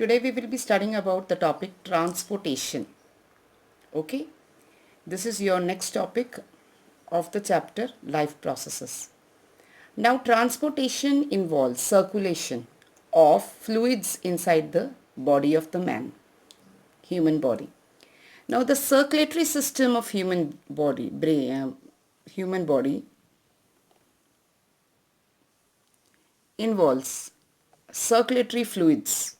today we will be studying about the topic transportation. Okay, this is your next topic of the chapter life processes. Now transportation involves circulation of fluids inside the body of the man, human body. Now the circulatory system of human body involves circulatory fluids.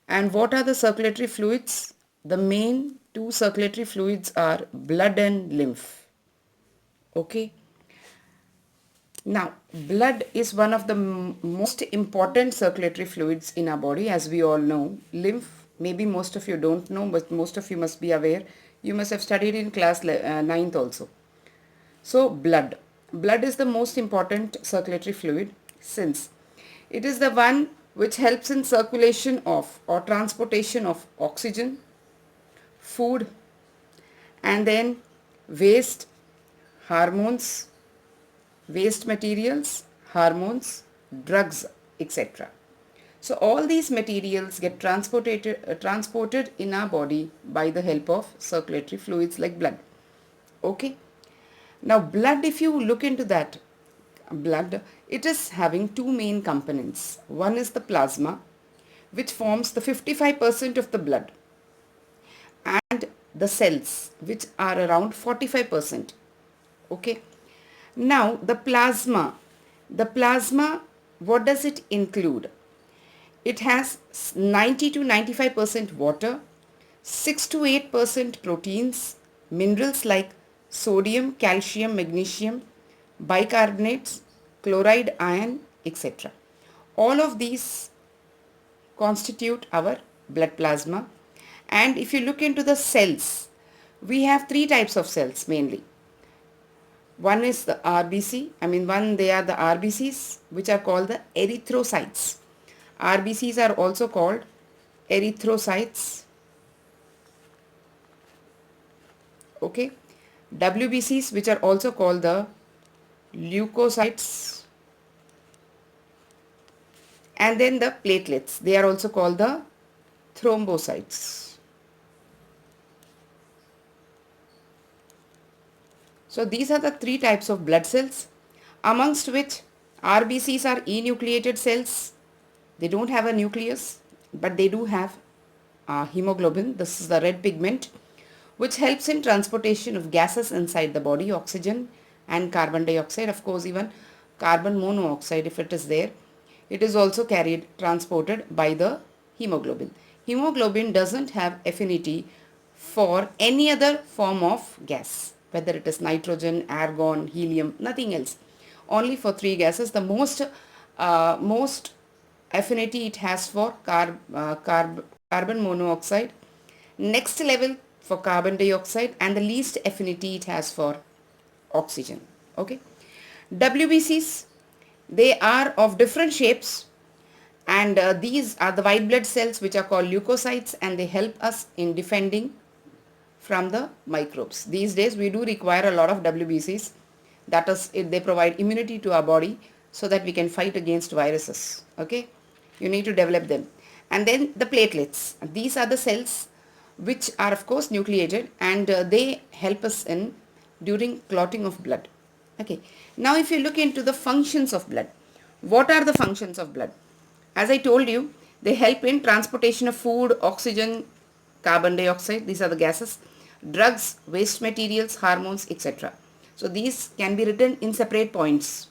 And what are the circulatory fluids? The main two circulatory fluids are blood and lymph. Okay. Now, blood is one of the most important circulatory fluids in our body, as we all know. Lymph, maybe most of you don't know, but most of you must be aware. You must have studied in class 9th also. So, blood. Blood is the most important circulatory fluid since it is the one which helps in circulation of or transportation of oxygen, food, and then waste, hormones, waste materials, hormones, drugs, etc. So all these materials get transported in our body by the help of circulatory fluids like blood. Okay. Now blood, if you look into that, blood, it is having two main components. One is the plasma, which forms the 55% of the blood, and the cells, which are around 45%. Okay. Now the plasma, what does it include? It has 90 to 95% water, 6 to 8% proteins, minerals like sodium, calcium, magnesium, bicarbonates, chloride, iron, etc. All of these constitute our blood plasma. And if you look into the cells, we have three types of cells mainly. One is the RBC, they are the RBCs, which are called the erythrocytes. RBCs are also called erythrocytes. Okay. WBCs, which are also called the leukocytes. And then the platelets, they are also called the thrombocytes. So these are the three types of blood cells, amongst which RBCs are enucleated cells. They don't have a nucleus, but they do have hemoglobin. This is the red pigment, which helps in transportation of gases inside the body, oxygen and carbon dioxide. Of course, even carbon monoxide, if it is there, it is also transported by the hemoglobin. Hemoglobin doesn't have affinity for any other form of gas, whether it is nitrogen, argon, helium, nothing else. Only for three gases. The most affinity it has for carbon monoxide, next level for carbon dioxide, and the least affinity it has for oxygen. Okay. WBCs, they are of different shapes, and these are the white blood cells which are called leukocytes, and they help us in defending from the microbes. These days we do require a lot of WBCs, that is, they provide immunity to our body so that we can fight against viruses. Okay, you need to develop them. And then the platelets, these are the cells which are of course nucleated, and they help us in during clotting of blood. Okay, now if you look into the functions of blood, what are the functions of blood? As I told you, they help in transportation of food, oxygen, carbon dioxide, these are the gases, drugs, waste materials, hormones, etc. So these can be written in separate points.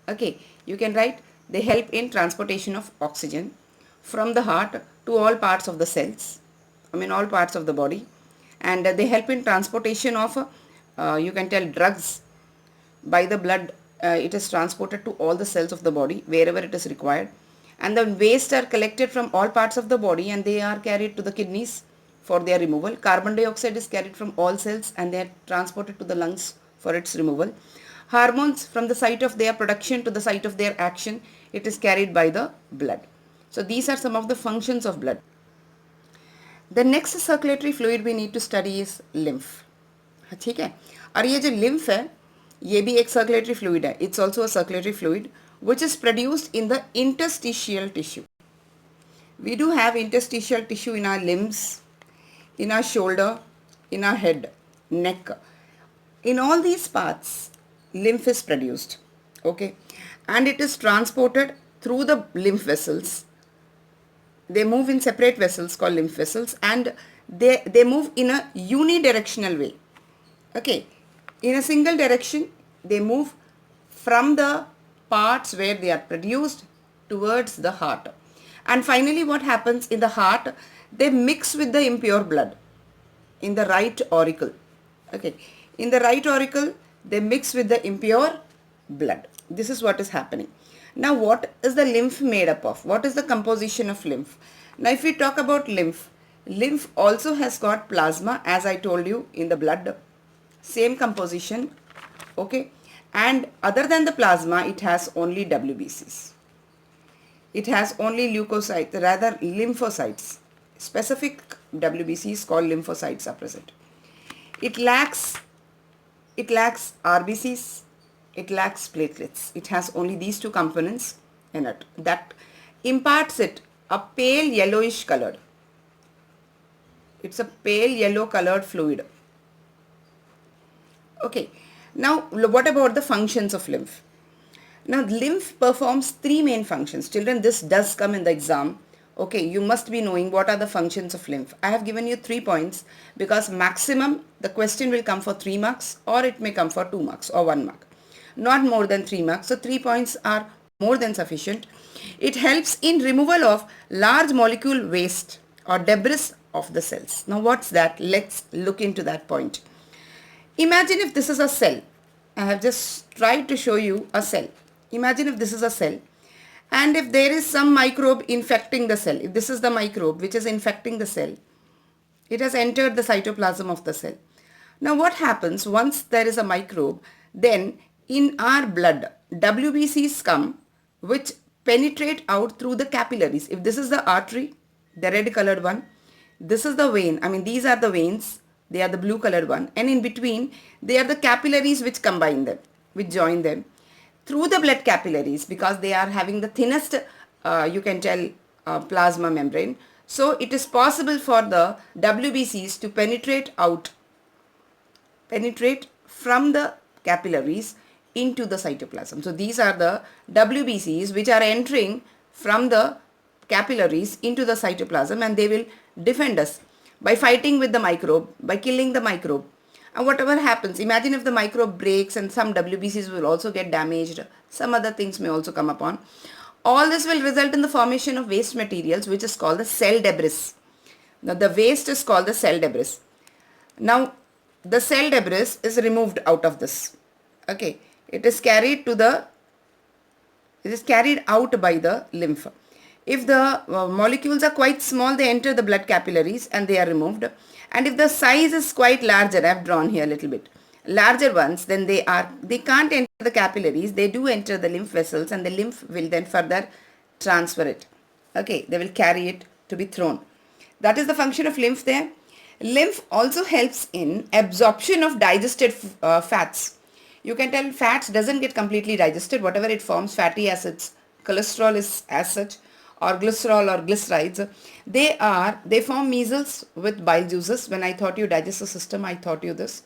Okay, you can write they help in transportation of oxygen from the heart to all parts of the cells, all parts of the body, and they help in transportation of you can tell drugs by the blood. It is transported to all the cells of the body wherever it is required, and the waste are collected from all parts of the body and they are carried to the kidneys for their removal. Carbon dioxide is carried from all cells and they are transported to the lungs for its removal. Hormones, from the site of their production to the site of their action, it is carried by the blood. So these are some of the functions of blood. The next circulatory fluid we need to study is lymph. ठीक है, और ये जो lymph है, ये भी एक circulatory fluid है. It's also a circulatory fluid which is produced in the interstitial tissue. We do have interstitial tissue in our limbs, in our shoulder, in our head, neck. In all these parts, lymph is produced, okay, and it is transported through the lymph vessels. They move in separate vessels called lymph vessels, and they move in a unidirectional way, okay. In a single direction, they move from the parts where they are produced towards the heart. And finally, what happens in the heart? They mix with the impure blood in the right auricle, okay. In the right auricle, they mix with the impure blood. This is what is happening. Now, what is the lymph made up of? What is the composition of lymph? Now, if we talk about lymph, lymph also has got plasma, as I told you, in the blood. Same composition, okay. And other than the plasma, it has only WBCs. It has only leukocytes, rather lymphocytes. Specific WBCs called lymphocytes are present. It lacks RBCs, it lacks platelets. It has only these two components in it. That imparts it a pale yellowish colored. It's a pale yellow colored fluid. Okay. Now, what about the functions of lymph? Now, lymph performs three main functions. Children, this does come in the exam. Okay, you must be knowing what are the functions of lymph. I have given you 3 points because maximum the question will come for 3 marks, or it may come for 2 marks or 1 mark. Not more than 3 marks. So 3 points are more than sufficient. It helps in removal of large molecule waste or debris of the cells. Now, what's that? Let's look into that point. Imagine if this is a cell. I have just tried to show you a cell. Imagine if this is a cell, and if there is some microbe infecting the cell, if this is the microbe which is infecting the cell, it has entered the cytoplasm of the cell. Now, what happens once there is a microbe? Then in our blood, WBCs come which penetrate out through the capillaries. If this is the artery, the red colored one, this is the vein. I mean, these are the veins. They are the blue colored one, and in between they are the capillaries which combine them, which join them through the blood capillaries, because they are having the thinnest, you can tell, plasma membrane. So it is possible for the WBCs to penetrate from the capillaries into the cytoplasm. So these are the WBCs which are entering from the capillaries into the cytoplasm, and they will defend us by fighting with the microbe, by killing the microbe. And whatever happens, imagine if the microbe breaks and some WBCs will also get damaged, some other things may also come upon. All this will result in the formation of waste materials, which is called the cell debris. Now, the waste is called the cell debris. Now, the cell debris is removed out of this. Okay, it is carried out by the lymph. If the molecules are quite small, they enter the blood capillaries and they are removed. And if the size is quite larger, I have drawn here a little bit, larger ones, then they can't enter the capillaries. They do enter the lymph vessels, and the lymph will then further transfer it. Okay, they will carry it to be thrown. That is the function of lymph there. Lymph also helps in absorption of digested fats. You can tell fats doesn't get completely digested. Whatever it forms, fatty acids, cholesterol is as such, or glycerol or glycerides, they form measles with bile juices. When I taught you digestive system, I taught you this.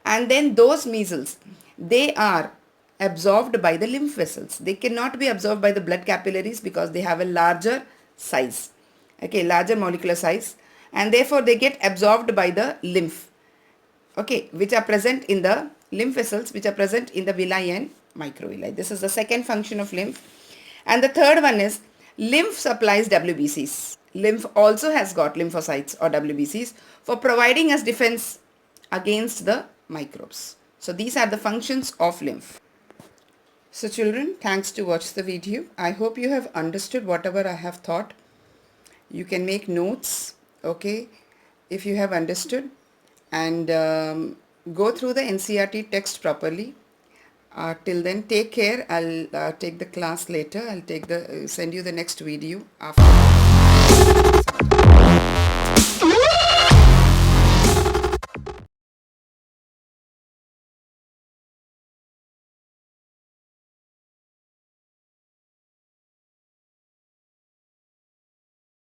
And then those measles, they are absorbed by the lymph vessels. They cannot be absorbed by the blood capillaries because they have a larger size, okay, larger molecular size, and therefore they get absorbed by the lymph, okay, which are present in the lymph vessels, which are present in the villi and microvilli. This is the second function of lymph. And the third one is lymph supplies WBCs. Lymph also has got lymphocytes or WBCs for providing us defense against the microbes. So these are the functions of lymph. So children, thanks to watch the video. I hope you have understood whatever I have taught. You can make notes, okay, if you have understood, and go through the NCERT text properly. Till then, take care. I'll take the class later. I'll send you the next video after.